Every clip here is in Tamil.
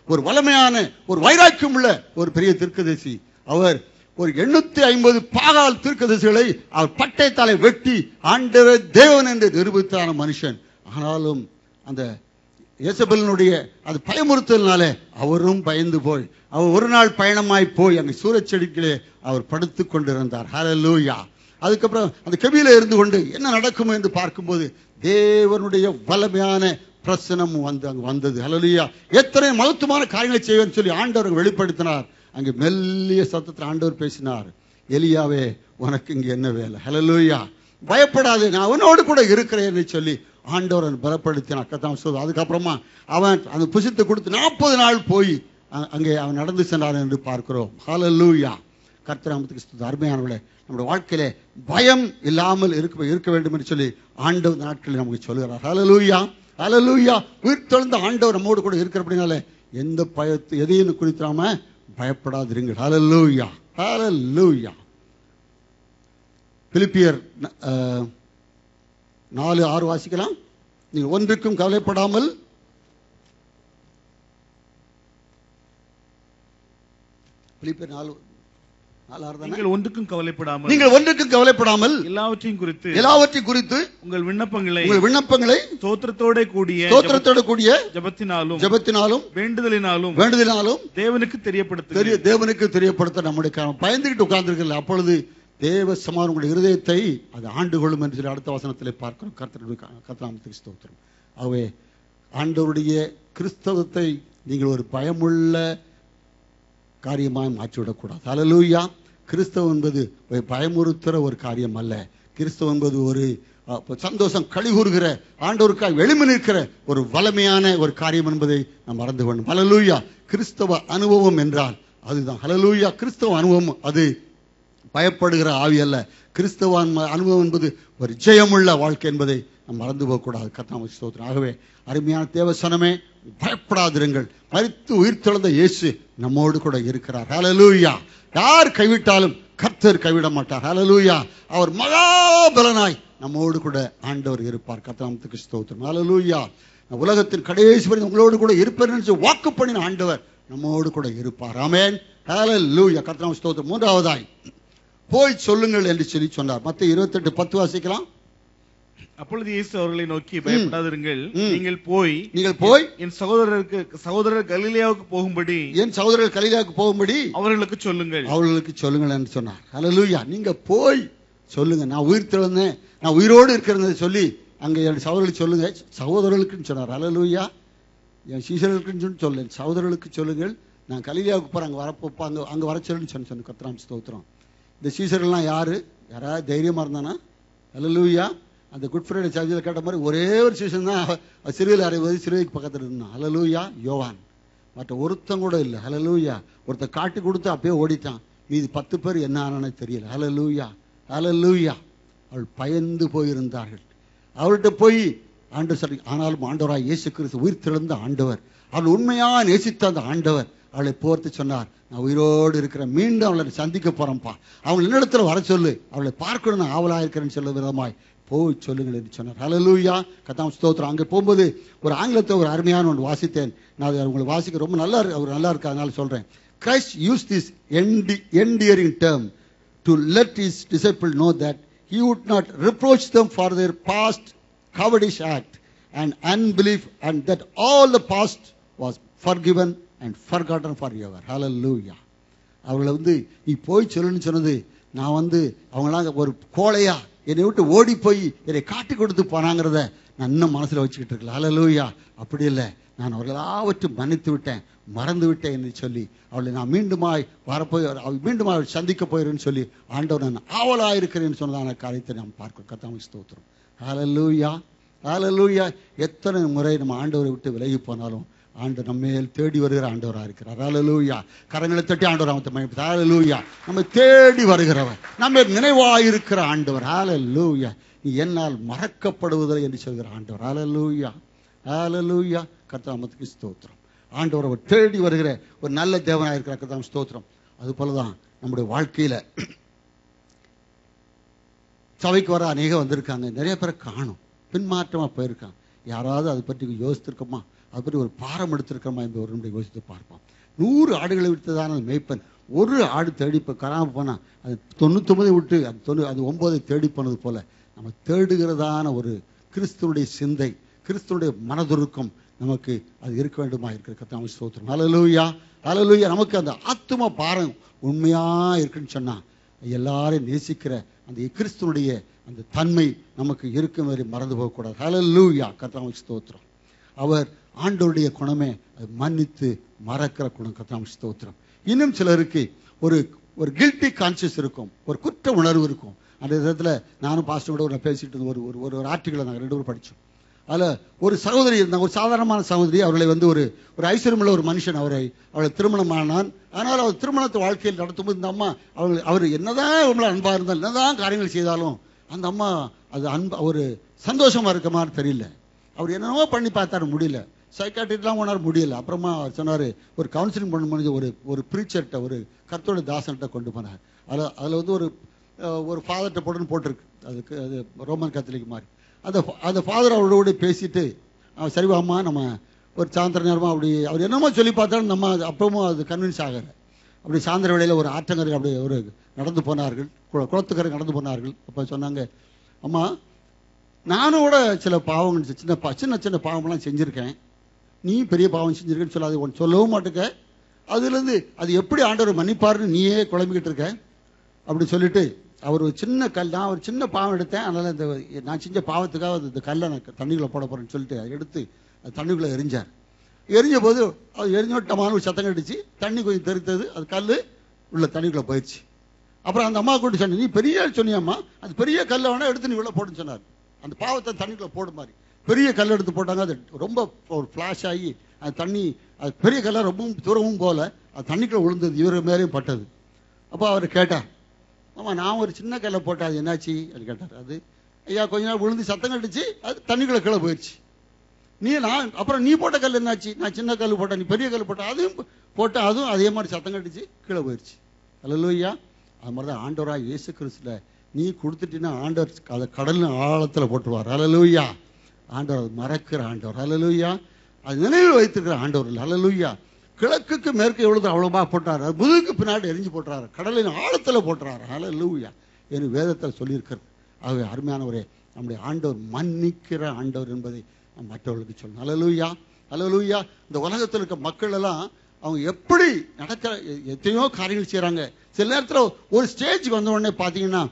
ஒரு வல்லமையான ஒரு வைராக்கியம் உள்ள ஒரு பெரிய தீர்க்கதரிசி. அவர் ஒரு 850 பாகால் தீர்க்கதரிசிகளை அவர் பட்டயத்தாலே வெட்டி ஆண்டவர் தேவன் என்று நிரூபித்தான மனுஷன். ஆனாலும் அந்த யேசபேலினுடைய அது பயமுறுத்தலினால அவரும் பயந்து போய் அவர் ஒரு நாள் பயணமாய் போய் அங்கே சூரச்செடிகளே அவர் படுத்துக் கொண்டிருந்தார். ஹல்லேலூயா. அதுக்கப்புறம் அந்த கெபியில இருந்து கொண்டு என்ன நடக்கும் என்று பார்க்கும்போது தேவனுடைய வல்லமையான பிரசனம் அங்கு வந்தது. ஹல்லேலூயா. எத்தனை மகத்துவமான காரியங்களை செய்வேன்னு சொல்லி ஆண்டவர் வெளிப்படுத்தினார். அங்கே மெல்லிய சத்தத்தில் ஆண்டவர் பேசினார், எலியாவே உனக்கு இங்கே என்ன வேலை? ஹல்லேலூயா. பயப்படாது, நான் அவனோடு கூட இருக்கிறேன்னு சொல்லி ஆண்டவர் பலப்படுத்தினார். கர்த்தர் சொல்லுது. அதுக்கப்புறமா அவன் அந்த புசித்து கொடுத்து 40 நாள் போய் அங்கே அவன் நடந்து சென்றான் என்று பார்க்கிறோம். ஹல்லேலூயா. கர்த்தர் நாமத்துக்கு அருமையானவர்களே, நம்முடைய வாழ்க்கையிலே பயம் இல்லாமல் இருக்க வேண்டும் என்று சொல்லி ஆண்டவர் நாட்களில் நமக்கு சொல்லுகிறார். ஹல்லேலூயா. ஹல்லேலூயா. உயிர்த்தெழுந்த ஆண்டவர் நம்மோடு கூட இருக்கிற அப்படினால எந்த பயத்தை எதையும் குறித்தாம பயப்படாதிருங்கள். ஹல்லேலூயா. ஹல்லேலூயா. பிலிப்பியர் 4:6 வாசிக்கலாம். நீங்கள் ஒன்றுக்கும் கவலைப்படாமல் பிலிப்பியர் 4:6 நீங்கள் ஒன்றுக்கும் கவலைப்படாமல் எல்லாவற்றையும் குறித்து உங்கள் விண்ணப்பங்களை ஸ்தோத்திரத்தோடு கூடிய ஜெபத்தினாலும் வேண்டுதலினாலும் தேவனுக்கு தெரியப்படுத்த நம்முடைய பயந்துகிட்டு உட்கார்ந்திருக்கல. அப்பொழுது தேவ சமாதானம் உங்களுடைய இருதயத்தை அது ஆண்டு கொள்ளும் என்று சொல்லி அடுத்த வசனத்திலே பார்க்கிறோம். கர்த்தருக்கு ஸ்தோத்திரம். ஆகவே ஆண்டவருடைய கிறிஸ்தவத்தை நீங்கள் ஒரு பயமுள்ள காரியமாக மாற்றிவிடக்கூடாது. ஹல்லேலூயா. கிறிஸ்தவம் என்பது பயமுறுத்துகிற ஒரு காரியம் அல்ல. கிறிஸ்தவம் என்பது ஒரு சந்தோஷம் கழிகூறுகிற ஆண்டவருக்காக வெளிமை நிற்கிற ஒரு வல்லமையான ஒரு காரியம் என்பதை நாம் மறந்து வேண்டும். ஹல்லேலூயா. கிறிஸ்தவ அனுபவம் என்றால் அதுதான். ஹல்லேலூயா. கிறிஸ்தவ அனுபவம் அது பயப்படுகிற ஆவி அல்ல. கிறிஸ்தவ அனுபவம் என்பது ஒரு ஜெயமுள்ள வாழ்க்கை என்பதை நாம் மறந்து போகக்கூடாது. கர்த்தருக்கு ஸ்தோத்திரம். ஆகவே அருமையான தேவசனமே, பயப்படாதிருங்கள். மரித்து உயிர்த்தெழுந்த இயேசு நம்மோடு கூட இருக்கிறார். ஹல்லேலூயா. யார் கைவிட்டாலும் கர்த்தர் கைவிட மாட்டார். ஹல்லேலூயா. அவர் மகாபலனாய் நம்மோடு கூட ஆண்டவர் இருப்பார். கர்த்தருக்கு ஸ்தோத்திரம். ஹல்லேலூயா. உலகத்தின் கடைசி வரை உங்களோடு கூட இருப்பார் என்று வாக்கு பண்ணின ஆண்டவர் நம்மோடு கூட இருப்பார். ஆமென். ஹல்லேலூயா. கர்த்தருக்கு ஸ்தோத்திரம். மூன்றாவதாய் போய் சொல்லுங்கள் என்று சொல்லி சொன்னார். மத்தேயு 28:10 வாசிக்கலாம். அப்பொழுது இயேசு அவர்களை நோக்கி, பயப்படாதிருங்கள், நீங்கள் போய் என் சகோதரர் கலிலேயாவுக்கு போகும்படி அவர்களுக்கு சொல்லுங்கள் என்று சொன்னார். ஹல்லேலூயா. நீங்க போய் சொல்லுங்க, நான் உயிர்த்தெழுந்தேன், நான் உயிரோடு இருக்கிறேன் சொல்லி அங்க என் சகோதரர்களுக்கு சொல்லுங்க. சகோதரர்களுக்குன்னு சொன்னார். ஹல்லேலூயா. என் சீசர்களுக்குன்னு சொல்ல, சகோதரர்களுக்கு சொல்லுங்கள், நான் கலிலேயாவுக்கு போறேன், அங்க வரப்போ அங்க வர சொல்லுன்னு சொன்ன. கர்த்தருக்கு ஸ்தோத்திரம். இந்த சீசர்கள்லாம் யாராவது தைரியமா இருந்தானா? ஹல்லேலூயா. அந்த குட் ஃப்ரைடே சர்ச்சில் கேட்ட மாதிரி ஒரே ஒரு சீசன் தான் சிறுவையில் 60 சிறுவைக்கு பக்கத்தில் இருந்தான். ஹல்லேலூயா. யோவான். மற்ற ஒருத்தம் கூட இல்லை. ஹல்லேலூயா. ஒருத்தர் காட்டி கொடுத்து அப்படியே ஓடிட்டான். மீதி 10 பேர் என்ன ஆனானே தெரியல. ஹல்லேலூயா. ஹல்லேலூயா. அவள் பயந்து போயிருந்தார்கள். அவர்கிட்ட போய் ஆண்டவர் சொல்லி, ஆனாலும் ஆண்டவராய் இயேசு கிறிஸ்து உயிர்த்தெழுந்த ஆண்டவர், அவள் உண்மையா நேசித்த அந்த ஆண்டவர் அவளை போர்த்து சொன்னார், நான் உயிரோடு இருக்கிறேன், மீண்டும் அவளை சந்திக்க போறேன்ப்பா, அவங்க என்னிடத்துல வர சொல்லு, அவளை பார்க்கணும், நான் ஆவலா இருக்கிறேன்னு சொல்ல விதமாய் போய் சொல்லுங்கள் என்று சொன்னார். ஹல்லேலூயா. கர்த்தருக்கு ஸ்தோத்திரம். அங்கே போகும்போது ஒரு ஆங்கிலத்தை ஒரு அருமையான ஒன்று வாசித்தேன். நான் அதை உங்களுக்கு வாசிக்க ரொம்ப நல்லா இருக்கு, அதனால சொல்றேன். Christ used this endearing term to let his disciples know that he would not reproach them for their past cowardice act and unbelief, and that all the past was forgiven and forgotten forever. Hallelujah. அவர்களை நீ போய் சொல்லுன்னு சொன்னது, நான் அவங்களாம் ஒரு கோழையா என்னை விட்டு ஓடி போய் என்னை காட்டி கொடுத்து போனாங்கிறத நான் இன்னும் மனசுல வச்சுக்கிட்டு இருக்கல. ஹல்லேலூயா. அப்படி இல்லை, நான் அவர்களாவற்றும் மன்னித்து விட்டேன், மறந்து விட்டேன் என்று சொல்லி அவளை நான் மீண்டுமாய் மீண்டுமாய் சந்திக்க போயிருன்னு சொல்லி ஆண்டவர் நான் ஆவலாயிருக்கிறேன்னு சொன்னதான காரியத்தை நாம் பார்க்கிறோம். கர்த்தருக்கு ஸ்தோத்திரம். ஹல்லேலூயா. ஹல்லேலூயா. எத்தனை முறை நம்ம ஆண்டவரை விட்டு விலகி போனாலும் ஆண்டவர் நம்மேல் தேடி வருகிற ஆண்டவராக இருக்கிறார். ஹல்லேலூயா. கரங்களை தட்டி ஆண்டவர் ஹல்லேலூயா. நம்ம தேடி வருகிறவர், நம்ம நினைவாயிருக்கிற ஆண்டவர். ஹல்லேலூயா. நீ என்னால் மறக்கப்படுவதில்லை என்று சொல்கிற ஆண்டவர். ஹல்லேலூயா. ஹல்லேலூயா. கர்த்தருக்கு ஸ்தோத்திரம். ஆண்டவர் அவர் தேடி வருகிற ஒரு நல்ல தேவனாக இருக்கிற கர்த்தருக்கு ஸ்தோத்திரம். அது போலதான் நம்முடைய வாழ்க்கையில சபைக்கு வர அநேகம் வந்திருக்காங்க, நிறைய பேரை காணும், பின்மாற்றமா போயிருக்காங்க. யாராவது அதை பற்றி யோசித்திருக்கோமா? அப்படி ஒரு பாரம் எடுத்திருக்கிறோமா என்று ஒரு நிமிடம் யோசித்து பார்ப்போம். 100 ஆடுகளை விட்டதான மேய்ப்பன் ஒரு ஆடு தேடி காணாம போனா அது 99 விட்டு அது 9 தேடி போனது போல நம்ம தேடுகிறதான ஒரு கிறிஸ்துவனுடைய சிந்தை, கிறிஸ்துவனுடைய மனதுருக்கம் நமக்கு அது இருக்க வேண்டுமா இருக்கிற கர்த்தாவே ஸ்தோத்திரம். ஹல்லேலூயா, ஹல்லேலூயா. நமக்கு அந்த ஆத்தும பாரம் உண்மையா இருக்குன்னு சொன்னா எல்லாரையும் நேசிக்கிற அந்த கிறிஸ்துவனுடைய அந்த தன்மை நமக்கு இருக்கும் வரை மறந்து போகக்கூடாது. ஹல்லேலூயா, கர்த்தாவே ஸ்தோத்திரம். அவர் ஆண்டவருடைய குணமே அது மன்னித்து மறக்கிற குணம். கர்த்தாவே ஸ்தோத்திரம். இன்னும் சிலருக்கு ஒரு ஒரு கில்ட்டி கான்சியஸ் இருக்கும், ஒரு குற்ற உணர்வு இருக்கும். அந்த விதத்துல நானும் பாஸ்டரோட பேசிட்டு ஒரு ஒரு ஆர்டிகளை நாங்கள் 2 பேரும் படித்தோம். அதில் ஒரு சகோதரி இருந்தாங்க, ஒரு சாதாரணமான சகோதரி. அவர்களை வந்து ஒரு ஐஸ்வர்யமுள்ள ஒரு மனுஷன் அவளை திருமணம் ஆனான். ஆனால் அவர் திருமணத்தை வாழ்க்கையில் நடத்தும்போது இந்த அம்மா அவர் என்னதான் இவங்கள அன்பா இருந்தாலும் என்னதான் காரியங்கள் செய்தாலும் அந்த அம்மா அது ஒரு சந்தோஷமா இருக்க மாதிரி தெரியல. அவர் என்னென்னவோ பண்ணி பார்த்தாரு, முடியல. சைக்காட்ரிக்லாம் போனார், முடியல. அப்புறமா அவர் சொன்னார், ஒரு கவுன்சிலிங் பண்ண முடிஞ்ச ஒரு ப்ரீச்சர்கிட்ட, ஒரு கர்த்தரோட தாசன்கிட்ட கொண்டு போனார். அதில் வந்து ஒரு ஃபாதர்கிட்ட போட்டிருக்கு, அதுக்கு அது ரோமன் கத்தோலிக் மாதிரி. அந்த ஃபாதர் அவரோட பேசிட்டு சரிவாம்மா நம்ம ஒரு சாயந்தர நேரமாக அப்படி அவர் என்னமோ சொல்லி பார்த்தாலும் நம்ம அப்பவும் அது கன்வின்ஸ் ஆகலை. அப்படி சாயந்தர வேளையில் ஒரு ஆற்றங்கரை அப்படி ஒரு நடந்து போனார்கள், குளத்துக்கரை நடந்து போனார்கள். அப்போ சொன்னாங்க, அம்மா நானும் கூட சில பாவங்கள் சின்ன சின்ன பாவங்கள்லாம் செஞ்சுருக்கேன், நீ பெரிய பாவம் செஞ்சுருக்கேன்னு சொல்ல, அது ஒன்று சொல்லவும் மாட்டேங்க. அதுலேருந்து அது எப்படி ஆண்டவர் மன்னிப்பாருன்னு நீயே குழம்பிக்கிட்டு இருக்க அப்படி சொல்லிட்டு அவர் ஒரு சின்ன கல், நான் ஒரு சின்ன பாவம் எடுத்தேன், அதனால் இந்த நான் செஞ்ச பாவத்துக்காக இந்த கல்லை நான் தண்ணிக்குள்ளே போட போகிறேன்னு சொல்லிட்டு அதை எடுத்து அது தண்ணிக்குள்ளே எரிஞ்சார். எரிஞ்ச போது அது எரிஞ்சோட்டமான ஒரு சத்தம் கட்டிச்சு, தண்ணி கொஞ்சம் தெறித்தது, அது கல் உள்ள தண்ணிக்குள்ளே போயிடுச்சு. அப்புறம் அந்த அம்மா கூட்டு சொன்னேன், நீ பெரிய சொன்னியம்மா, அது பெரிய கல்லை வேணா எடுத்து நீ உள்ள போடுன்னு சொன்னார். அந்த பாவத்தை தண்ணிக்குள்ளே போடு மாதிரி பெரிய கல் எடுத்து போட்டாங்க. அது ரொம்ப ஒரு ஃப்ளாஷ் ஆகி அது தண்ணி, அது பெரிய கல்லாக ரொம்பவும் தூரமும் போல அது தண்ணிக்குள்ளே விழுந்தது, இவர் மேலேயும் பட்டது. அப்போ அவர் கேட்டார், ஆமாம் நான் ஒரு சின்ன கல்லை போட்டேன், அது என்னாச்சு அப்படின்னு கேட்டார். அது ஐயா கொஞ்ச நாள் விழுந்து சத்தம் கட்டுச்சு, அது தண்ணிக்குள்ளே கீழே போயிடுச்சு. அப்புறம் நீ போட்ட கல் என்னாச்சு, நான் சின்ன கல் போட்டேன், நீ பெரிய கல் போட்டேன், அதையும் போட்டேன், அதுவும் அதே மாதிரி சத்தம் கட்டுச்சு, கீழே போயிடுச்சு. ஹல்லேலூயா. அது மாதிரி தான் ஆண்டவராக இயேசு கிறிஸ்துல நீ கொடுத்துட்டீங்கன்னா ஆண்டவர் அதை கடல் ஆழத்தில் போட்டுருவார். ஹல்லேலூயா. ஆண்டவர் அது மறக்கிற ஆண்டவர். ஹல்லேலூயா. அது நினைவில் வைத்திருக்கிற ஆண்டவர் இல்லை. ஹல்லேலூயா. கிழக்குக்கு மேற்கு எவ்வளவு அவ்வளோமா போட்டார், அது முதுகுக்கு பின்னாடி எரிஞ்சு போட்டுறாரு, கடலின் ஆழத்தில் போட்டுறாரு. ஹல்லேலூயா என்று வேதத்தில் சொல்லியிருக்கிறது. ஆகவே அருமையானவரே, நம்முடைய ஆண்டவர் மன்னிக்கிற ஆண்டவர் என்பதை நம்ம மற்றவர்களுக்கு சொல்லணும். ஹல்லேலூயா, ஹல்லேலூயா. இந்த உலகத்தில் இருக்க மக்கள் எல்லாம் அவங்க எப்படி நடக்கிற எத்தனையோ காரியங்கள் செய்கிறாங்க. சில நேரத்தில் ஒரு ஸ்டேஜுக்கு வந்த உடனே பார்த்தீங்கன்னா,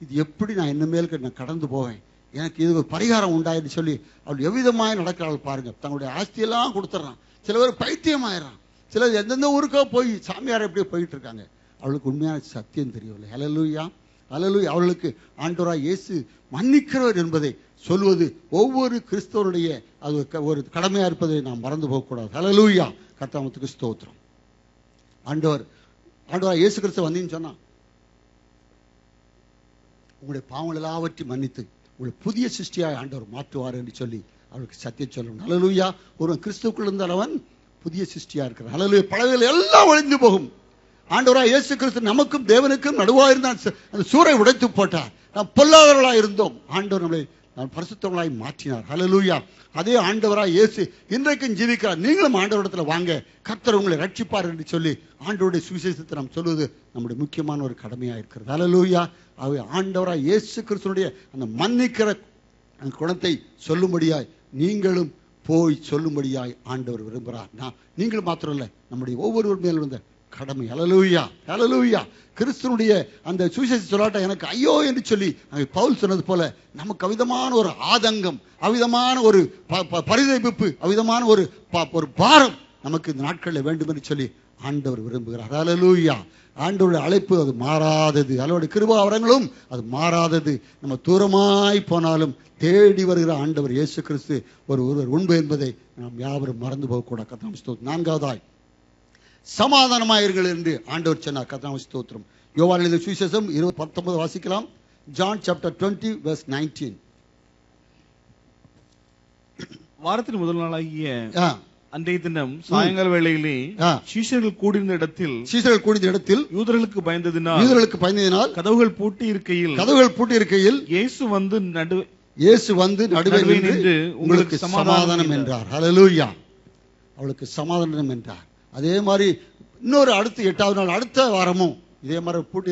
இது எப்படி நான் இனிமேலுக்கு நான் கடந்து போவேன், எனக்கு இது ஒரு பரிகாரம் உண்டாயின்னு சொல்லி அவள் எவ்விதமாக நடக்கிறாள் பாருங்க. தங்களுடைய ஆஸ்தியெல்லாம் கொடுத்துட்றான். சில பேர் பைத்தியமாயிடறான். சிலர் எந்தெந்த ஊருக்கோ போய் சாமியார் எப்படியோ போயிட்டு இருக்காங்க. அவளுக்கு உண்மையான சத்தியம் தெரியவில்லை. ஹல்லேலூயா, ஹல்லேலூயா. அவர்களுக்கு ஆண்டவராய் இயேசு மன்னிக்கிறவர் என்பதை சொல்வது ஒவ்வொரு கிறிஸ்தவருடைய அது ஒரு கடமையா இருப்பதை நாம் மறந்து போகக்கூடாது. ஹல்லேலூயா. கர்த்தருக்கு ஸ்தோத்திரம். ஆண்டவராய் இயேசு கிறிஸ்து வந்தீங்கன்னு சொன்னா உங்களுடைய பாவங்கள் எல்லாவற்றையும் மன்னித்து உங்களை புதிய சிருஷ்டியாக ஆண்டவர் மாற்றுவார் என்று சொல்லி அவருக்கு சத்தியம் சொல்லணும். ஹல்லேலூயா. ஒரு கிறிஸ்துவுக்குள் இருந்தால் அவன் புதிய சிருஷ்டியா இருக்கிறான். ஹல்லேலூயா. பழையவைகள் எல்லாம் ஒழிந்து போகும். ஆண்டவராய் இயேசு கிறிஸ்து நமக்கும் தேவனுக்கும் நடுவாக இருந்தால் அந்த சூரை உடைத்து போட்டார். நாம் பொல்லாதவர்களாக இருந்தோம், ஆண்டவர் நம்மளை பரிசுத்தவர்களாய் மாற்றினார். ஹல்லேலூயா. அதே ஆண்டவராய் இயேசு இன்றைக்கும் ஜீவிக்கிறார். நீங்களும் ஆண்டவரிடத்தில் வாங்க, கர்த்தர் உங்களை ரட்சிப்பார் என்று சொல்லி ஆண்டவருடைய சுவிசேஷத்தை நாம் சொல்வது நம்முடைய முக்கியமான ஒரு கடமையாக இருக்கிறது. ஹல்லேலூயா. ஆகவே ஆண்டவராய் இயேசு கிறிஸ்துடைய அந்த மன்னிக்கிற அந்த குணத்தை சொல்லும்படியாய் நீங்களும் போய் சொல்லும்படியாய் ஆண்டவர் விரும்புகிறார். நீங்களும் மாத்திரம் இல்லை, நம்முடைய ஒவ்வொருவர் மேல் வந்த கடமை. ஹல்லேலூயா, ஹல்லேலூயா. கிறிஸ்துனுடைய அந்த சுவிசேஷ சொல்லாட்ட எனக்கு ஐயோ என்று சொல்லி பவுல் சொன்னது போல நமக்கு அவிதமான ஒரு ஆதங்கம், அவிதமான ஒரு பரிதபிப்பு, அவிதமான ஒரு பாரம் நமக்கு இந்த நாட்களில் வேண்டும் என்று சொல்லி ஆண்டவர் விரும்புகிறார். ஹல்லேலூயா. ஆண்டவருடைய அழைப்பு அது மாறாதது, அவருடைய கிருபாவரங்களும் அது மாறாதது. நம்ம தூரமாய் போனாலும் தேடி வருகிற ஆண்டவர் இயேசு கிறிஸ்து ஒருவர் உண்மை என்பதை நாம் யாவரும் மறந்து போகக்கூடாது. கர்த்தருக்கு ஸ்தோத்திரம். 4வதாய் சமாதானமாயிருங்கள் என்று ஆண்டவர் சொன்னார். கர்த்தருக்கு ஸ்தோத்திரம். யோவான் எழுதிய சுவிசேஷம் 20:19 வாசிக்கலாம். John chapter 20 verse 19. வாரத்தின் முதல் நாளாகிய அன்றைய தினம் சாயங்கால வேளையிலே சீஷர்கள் கூடியிருந்த இடத்தில் யூதர்களுக்கு பயந்ததினால் கதவுகள் பூட்டி இருக்கையில் இயேசு வந்து நடுவே நின்று உங்களுக்கு சமாதானம் என்றார். ஹல்லேலூயா. அவளுக்கு சமாதானம் என்றார். அதே மாதிரி இன்னொரு அடுத்த 8வது நாள் அடுத்த வாரமும் இதே மாதிரி பூட்டி